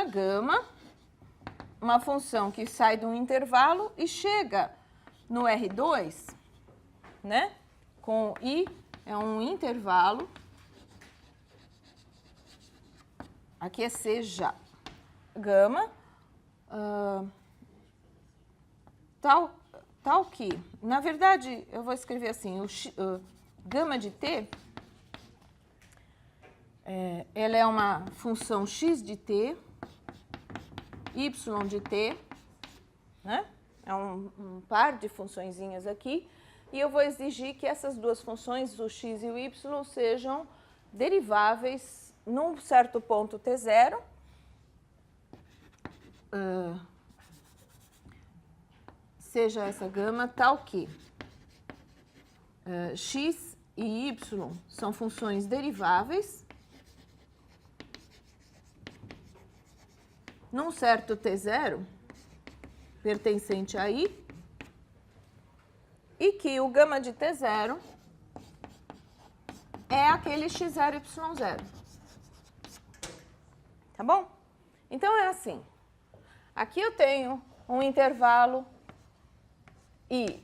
seja gama, uma função que sai de um intervalo e chega no R2, né? Com I é um intervalo. Aqui é C já. Gama, tal que, na verdade, eu vou escrever assim, gama de T, ela é uma função x de T, y de T, né? É um par de funçõezinhas aqui, e eu vou exigir que essas duas funções, o x e o y, sejam deriváveis num certo ponto t0, seja essa gama tal que x e y são funções deriváveis num certo t0 pertencente a I, e que o gama de t0 é aquele x0, y0. Tá bom? Então, é assim. Aqui eu tenho um intervalo I.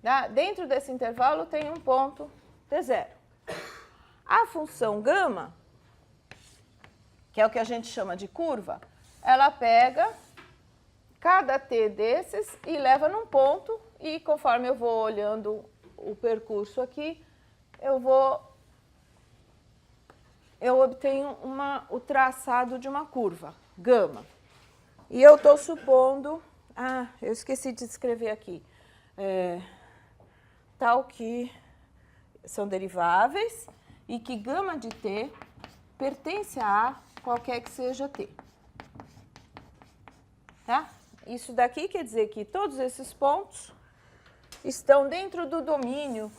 Tá? Dentro desse intervalo tem um ponto t0. A função gama, que é o que a gente chama de curva, ela pega cada t desses e leva num ponto, e conforme eu vou olhando o percurso aqui, eu obtenho o traçado de uma curva, gama. E eu estou supondo, eu esqueci de escrever aqui, tal que são deriváveis e que gama de t pertence a qualquer que seja t. Tá? Isso daqui quer dizer que todos esses pontos estão dentro do domínio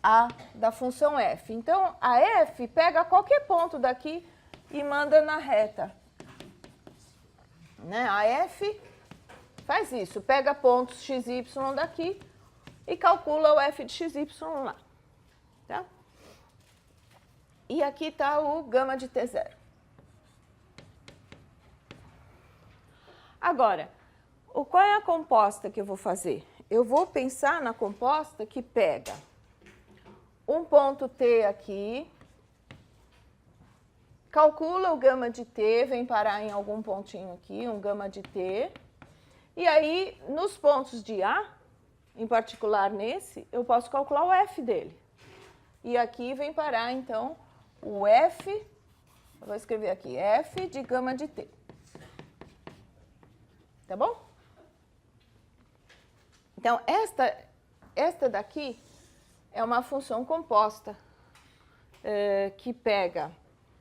A da função f. Então, a f pega qualquer ponto daqui e manda na reta. Né? A f faz isso, pega pontos x e y daqui e calcula o f de x, y lá. Tá? E aqui está o gama de t0. Agora, qual é a composta que eu vou fazer? Eu vou pensar na composta que pega um ponto t aqui, calcula o gama de t, vem parar em algum pontinho aqui, um gama de t, e aí, nos pontos de A, em particular nesse, eu posso calcular o f dele. E aqui vem parar, então, o f, eu vou escrever aqui, f de gama de t. Tá bom? Então, esta daqui é uma função composta que pega,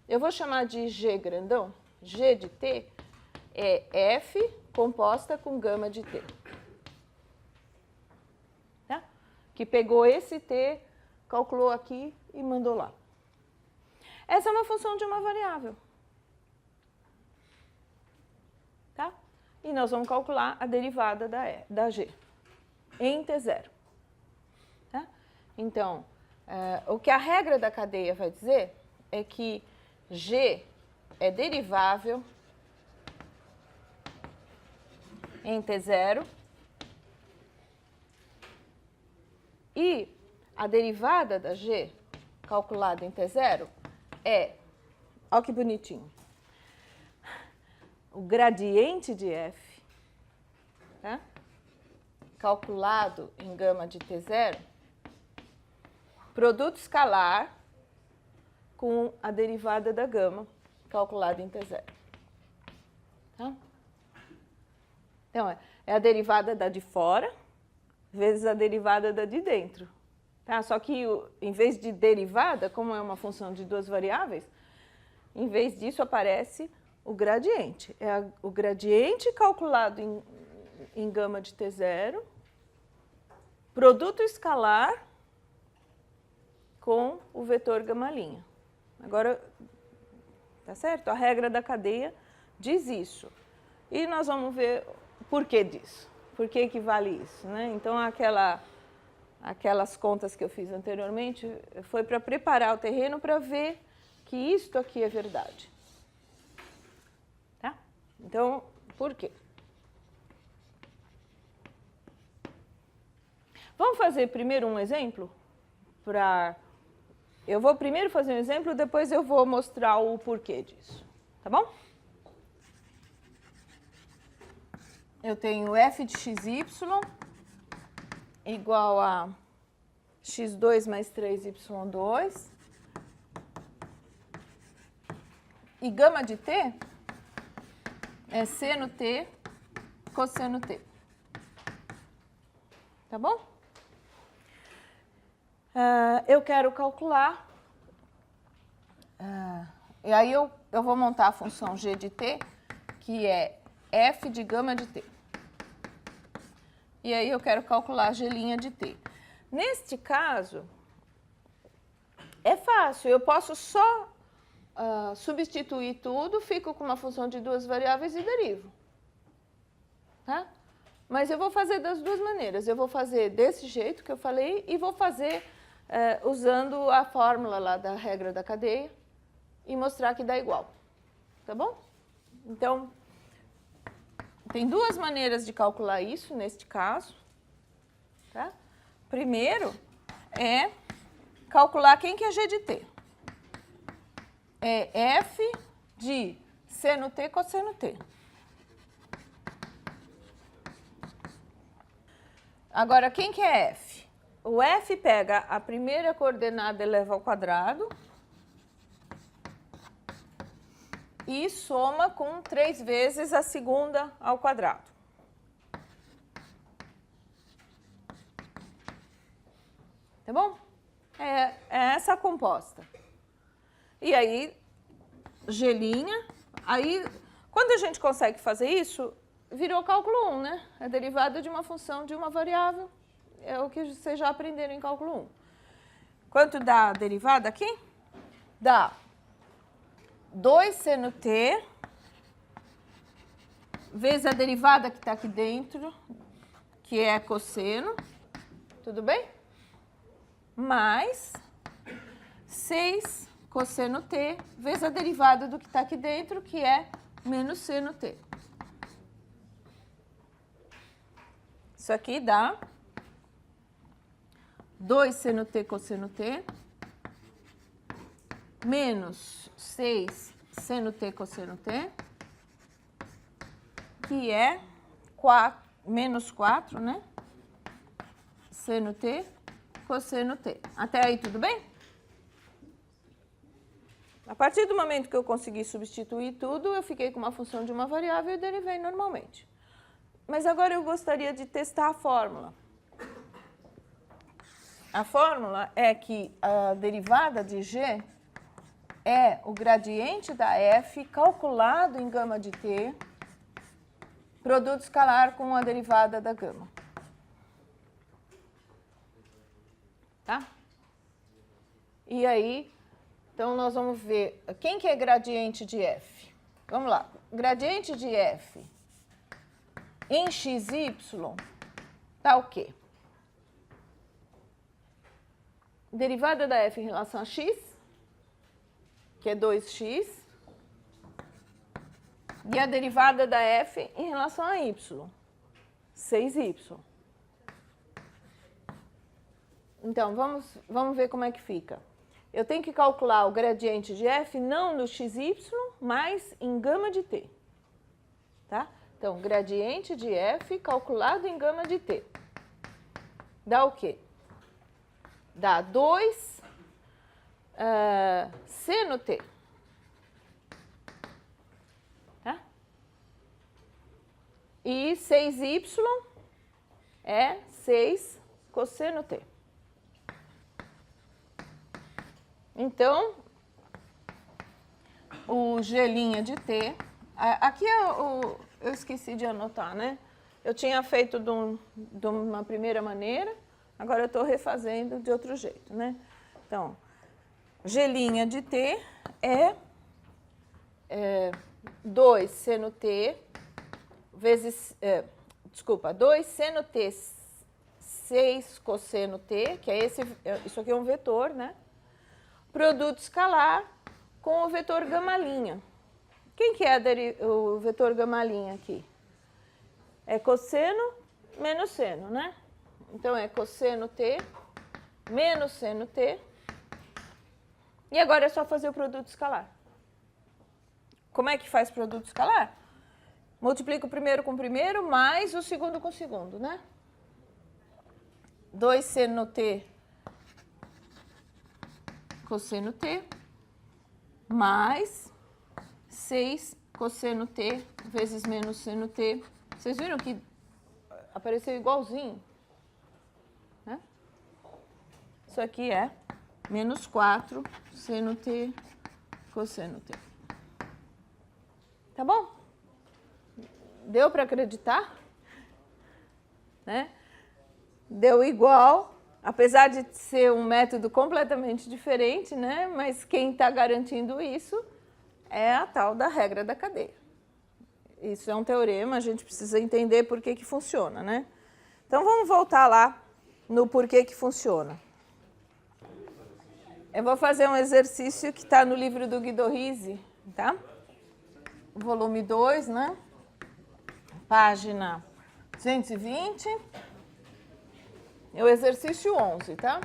eu vou chamar de g grandão, g de t é f composta com gama de t. Tá? Que pegou esse t, calculou aqui e mandou lá. Essa é uma função de uma variável. Tá? E nós vamos calcular a derivada da g em t0. Tá? Então, o que a regra da cadeia vai dizer é que g é derivável em t0 e a derivada da g calculada em t0 olha que bonitinho, o gradiente de f, tá? Calculado em gama de t0, produto escalar com a derivada da gama calculada em t0. Tá? Então, é a derivada da de fora vezes a derivada da de dentro. Tá? Só que, em vez de derivada, como é uma função de duas variáveis, em vez disso aparece o gradiente. É o gradiente calculado em gama de t0, produto escalar com o vetor gama'. Agora, tá certo? A regra da cadeia diz isso. E nós vamos ver o porquê disso. Por que que vale isso, né? Então, aquelas contas que eu fiz anteriormente foi para preparar o terreno para ver que isto aqui é verdade. Então, por quê? Vamos fazer primeiro um exemplo? Eu vou primeiro fazer um exemplo, depois eu vou mostrar o porquê disso. Tá bom? Eu tenho f de xy igual a x2 mais 3y2. E gama de t é seno t cosseno t. Tá bom? Eu quero calcular. E aí eu vou montar a função g de t, que é f de gama de t. E aí eu quero calcular g' de t. Neste caso, é fácil. Eu posso só substituir tudo, fico com uma função de duas variáveis e derivo. Tá? Mas eu vou fazer das duas maneiras. Eu vou fazer desse jeito que eu falei e vou fazer usando a fórmula lá da regra da cadeia e mostrar que dá igual. Tá bom? Então, tem duas maneiras de calcular isso neste caso. Tá? Primeiro é calcular quem que é g de t. É f de seno t cosseno t. Agora, quem que é f? O f pega a primeira coordenada e eleva ao quadrado e soma com 3 vezes a segunda ao quadrado. Tá bom? É essa a composta. E aí, g', aí, quando a gente consegue fazer isso, virou cálculo 1, né? A derivada de uma função de uma variável. É o que vocês já aprenderam em cálculo 1. Quanto dá a derivada aqui? Dá 2 seno t vezes a derivada que está aqui dentro, que é cosseno, tudo bem? Mais 6 cosseno t vezes a derivada do que está aqui dentro, que é menos seno t. Isso aqui dá 2 seno t cosseno t menos 6 seno t cosseno t, que é menos 4, né? Seno t cosseno t. Até aí tudo bem? A partir do momento que eu consegui substituir tudo, eu fiquei com uma função de uma variável e derivei normalmente. Mas agora eu gostaria de testar a fórmula. A fórmula é que a derivada de g é o gradiente da f calculado em gama de t, produto escalar com a derivada da gama. Tá? E aí, então nós vamos ver quem que é gradiente de f. Vamos lá. Gradiente de f em xy tá o quê? Derivada da f em relação a x, que é 2x, e a derivada da f em relação a y, 6y. Então, vamos ver como é que fica. Eu tenho que calcular o gradiente de f não no xy, mas em gama de t. Tá? Então, gradiente de f calculado em gama de t. Dá o quê? Dá 2 seno t. Tá? E 6y é 6 cosseno t. Então, o g' de t... Aqui eu esqueci de anotar, né? Eu tinha feito de uma primeira maneira, agora eu estou refazendo de outro jeito, né? Então, g' de t é 2 seno t vezes... 2 seno t 6 cosseno t, que é isso aqui é um vetor, né? Produto escalar com o vetor gama'. O Quem que é o vetor γ' aqui? É cosseno menos seno, né? Então, é cosseno t menos seno t. E agora é só fazer o produto escalar. Como é que faz produto escalar? Multiplica o primeiro com o primeiro, mais o segundo com o segundo, né? 2 seno t cosseno t, mais 6 cosseno t vezes menos seno t. Vocês viram que apareceu igualzinho? Né? Isso aqui é menos 4 seno t cosseno t. Tá bom? Deu para acreditar? Né? Deu igual, apesar de ser um método completamente diferente, né? Mas quem está garantindo isso é a tal da regra da cadeia. Isso é um teorema, a gente precisa entender por que funciona, né? Então, vamos voltar lá no porquê que funciona. Eu vou fazer um exercício que está no livro do Guido Risi, tá? Volume 2, né? Página 220. É o exercício 11, tá?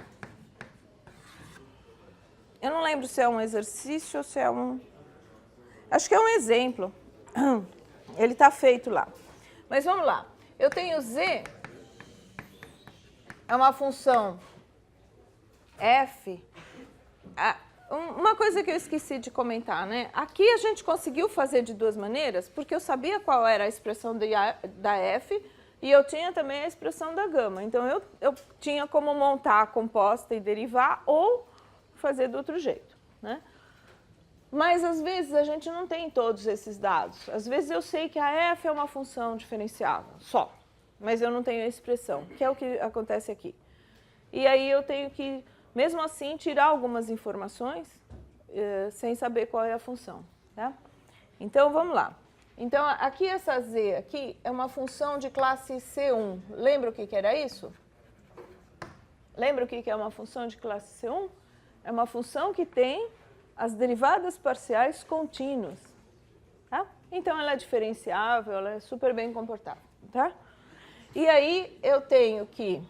Eu não lembro se é um exercício ou se é um... Acho que é um exemplo. Ele está feito lá. Mas vamos lá. Eu tenho z, é uma função f. Uma coisa que eu esqueci de comentar, né? Aqui a gente conseguiu fazer de duas maneiras, porque eu sabia qual era a expressão da f e eu tinha também a expressão da gama. Então, eu tinha como montar a composta e derivar ou fazer do outro jeito, né? Mas, às vezes, a gente não tem todos esses dados. Às vezes, eu sei que a f é uma função diferenciável, só, mas eu não tenho a expressão, que é o que acontece aqui. E aí, eu tenho que, mesmo assim, tirar algumas informações sem saber qual é a função, tá? Então, vamos lá. Então, aqui essa z aqui é uma função de classe C1. Lembra o que era isso? Lembra o que é uma função de classe C1? É uma função que tem as derivadas parciais contínuas, tá? Então, ela é diferenciável, ela é super bem comportada, tá? E aí, eu tenho que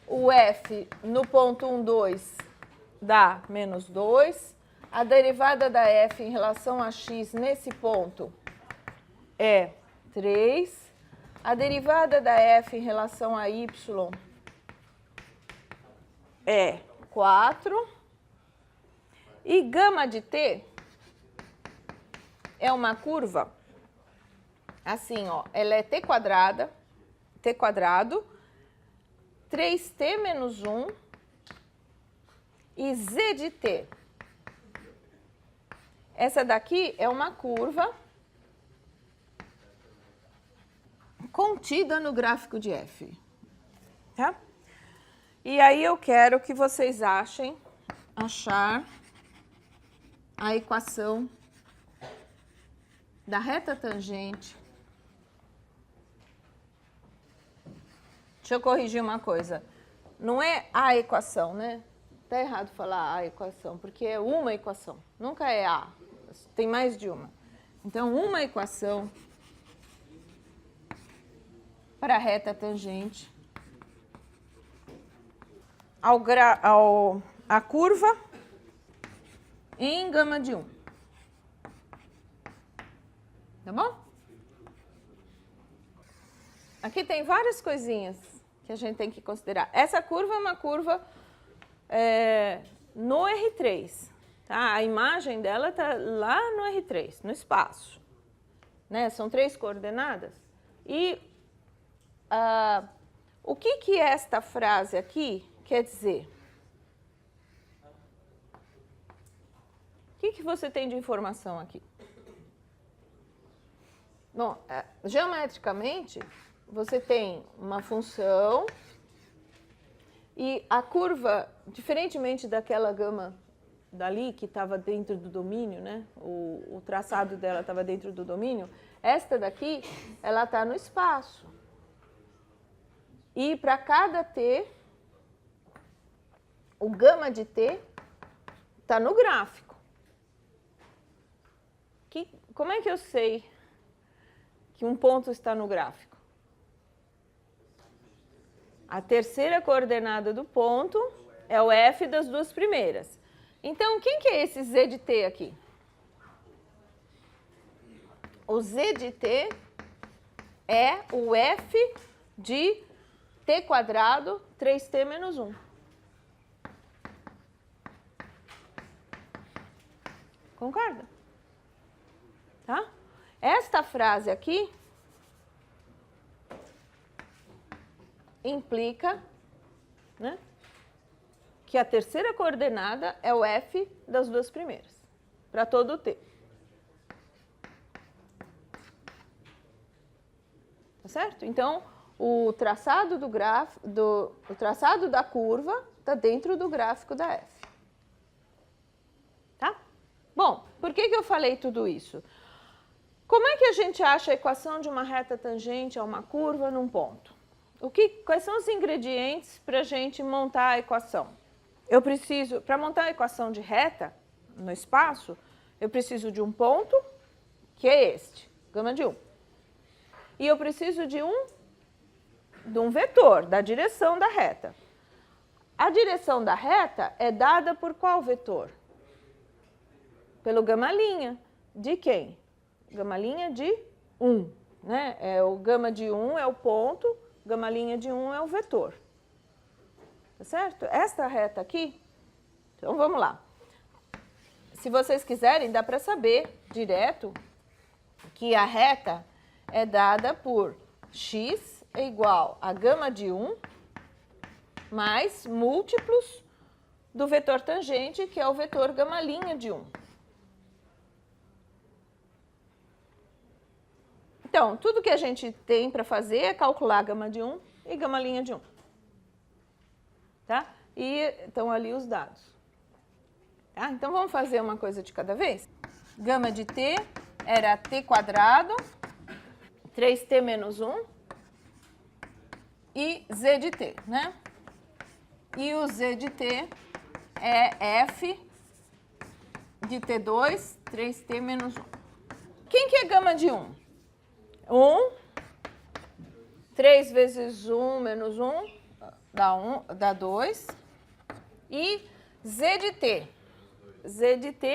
o f no ponto 1, 2 dá menos 2. A derivada da f em relação a x nesse ponto é 3. A derivada da f em relação a y é 4. E gama de t é uma curva, assim, ó, ela é t quadrado, 3t menos 1 e z de t. Essa daqui é uma curva contida no gráfico de f, tá? E aí eu quero que vocês achar a equação da reta tangente. Deixa eu corrigir uma coisa. Não é a equação, né? Tá errado falar a equação, porque é uma equação. Nunca é a. Tem mais de uma. Então, uma equação para a reta tangente a curva em gama de 1. Tá bom? Aqui tem várias coisinhas que a gente tem que considerar. Essa curva é uma curva no R3. Tá? A imagem dela está lá no R3, no espaço. Né? São 3 coordenadas. E o que esta frase aqui quer dizer? O que você tem de informação aqui? Bom, geometricamente, você tem uma função e a curva, diferentemente daquela gama dali que estava dentro do domínio, né? O traçado dela estava dentro do domínio, esta daqui, ela está no espaço. E para cada t, o gama de t está no gráfico. como é que eu sei que um ponto está no gráfico? A terceira coordenada do ponto é o F das duas primeiras. Então, quem que é esse Z de T aqui? O Z de T é o F de T quadrado 3T menos 1. Concorda? Tá? Esta frase aqui implica, né, que a terceira coordenada é o F das duas primeiras, para todo o T. Tá certo? Então, o traçado o traçado da curva está dentro do gráfico da F. Tá? Bom, por que eu falei tudo isso? Como é que a gente acha a equação de uma reta tangente a uma curva num ponto? Quais são os ingredientes para a gente montar a equação? Eu preciso, para montar a equação de reta no espaço, eu preciso de um ponto, que é este, gama de 1. E eu preciso de um vetor, da direção da reta. A direção da reta é dada por qual vetor? Pelo gama-linha. De quem? Gama-linha de 1. Né? O gama de 1 é o ponto, gama-linha de 1 é o vetor. Tá certo? Esta reta aqui, então vamos lá. Se vocês quiserem, dá para saber direto que a reta é dada por x é igual a gama de 1 mais múltiplos do vetor tangente, que é o vetor gama-linha de 1. Então, tudo que a gente tem para fazer é calcular a gama de 1 e gama-linha de 1. Tá? E estão ali os dados. Tá? Então, vamos fazer uma coisa de cada vez? Gama de t era t quadrado, 3t menos 1, e z de t, né? E o z de t é f de t2, 3t menos 1. Quem que é gama de 1? 1, 3 vezes 1 menos 1, dá 2. E z de t. Z de t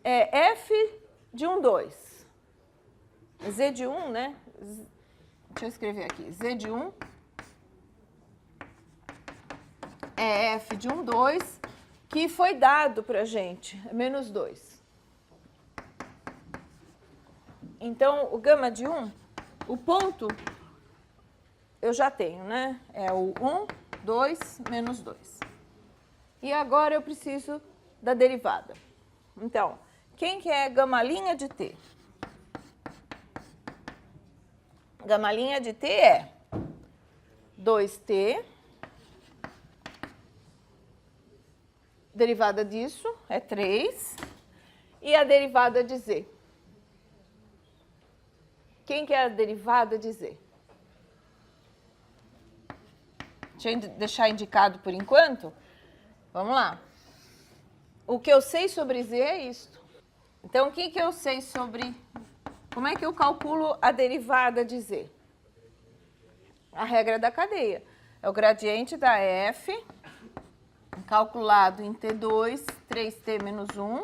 é f de 1, 2. Z de 1, né? Deixa eu escrever aqui. Z de 1 é f de 1, 2, que foi dado pra gente, menos 2. Então, o gama de 1, o ponto, eu já tenho, né? É o 1, 2, menos 2. E agora eu preciso da derivada. Então, quem que é gama-linha de t? Gama-linha de t é 2t, derivada disso é 3, e a derivada de z. Quem que é a derivada de z? Deixa eu deixar indicado por enquanto. Vamos lá. O que eu sei sobre z é isto. Então, o que eu sei sobre... Como é que eu calculo a derivada de z? A regra da cadeia. É o gradiente da f, calculado em t2, 3t menos 1,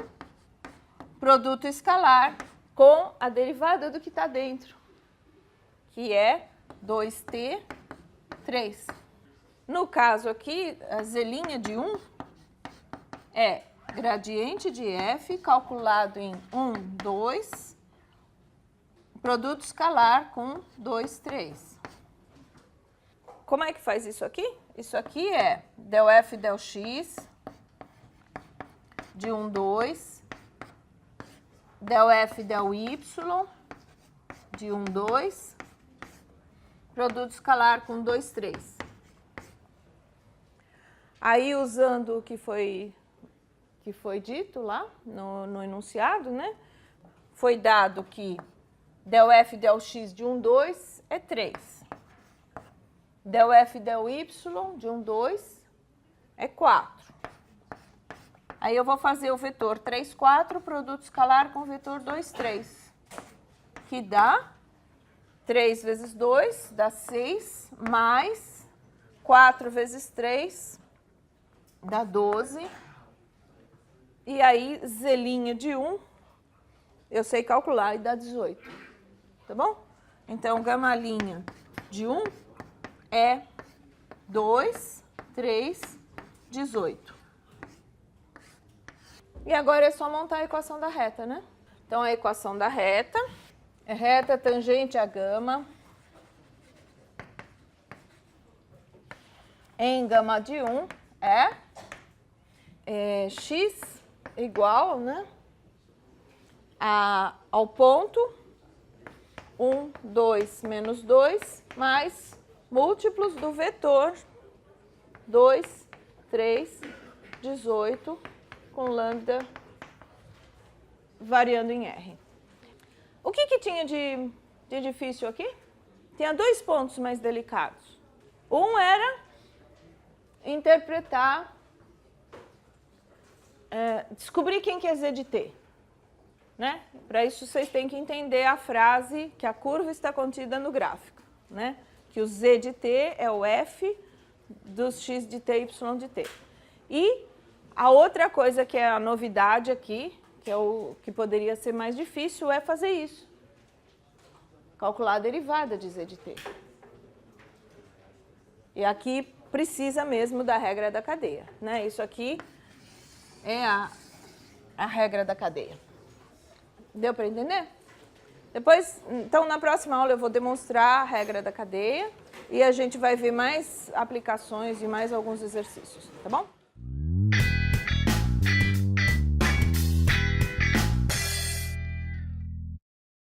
produto escalar com a derivada do que está dentro, que é 2t, 3. No caso aqui, a z' de 1 é gradiente de f calculado em 1, 2, produto escalar com 2, 3. Como é que faz isso aqui? Isso aqui é del f del x de 1, 2, del f del y de 1, 2, produto escalar com 2, 3. Aí, usando o que foi dito lá no enunciado, né? Foi dado que del f del x de 1, 2 é 3. Del f del y de 1, 2 é 4. Aí eu vou fazer o vetor 3, 4, produto escalar com o vetor 2, 3. Que dá 3 vezes 2, dá 6, mais 4 vezes 3, dá 12. E aí, zelinha de 1, eu sei calcular e dá 18. Tá bom? Então, gama-linha de 1 é 2, 3, 18. E agora é só montar a equação da reta, né? Então, a equação da reta é reta tangente a gama em gama de 1 é x igual, né, ao ponto 1, 2, menos 2, mais múltiplos do vetor 2, 3, 18, com lambda variando em R. O que tinha de difícil aqui? Tinha 2 pontos mais delicados. Um era interpretar, descobrir quem que é Z de T. Né? Para isso, vocês têm que entender a frase que a curva está contida no gráfico. Né? Que o Z de T é o F dos X de T e Y de T. E a outra coisa que é a novidade aqui, que é o que poderia ser mais difícil, é fazer isso. Calcular a derivada de Z de T. E aqui precisa mesmo da regra da cadeia. Né? Isso aqui é a regra da cadeia. Deu para entender? Depois, então, na próxima aula eu vou demonstrar a regra da cadeia e a gente vai ver mais aplicações e mais alguns exercícios, tá bom?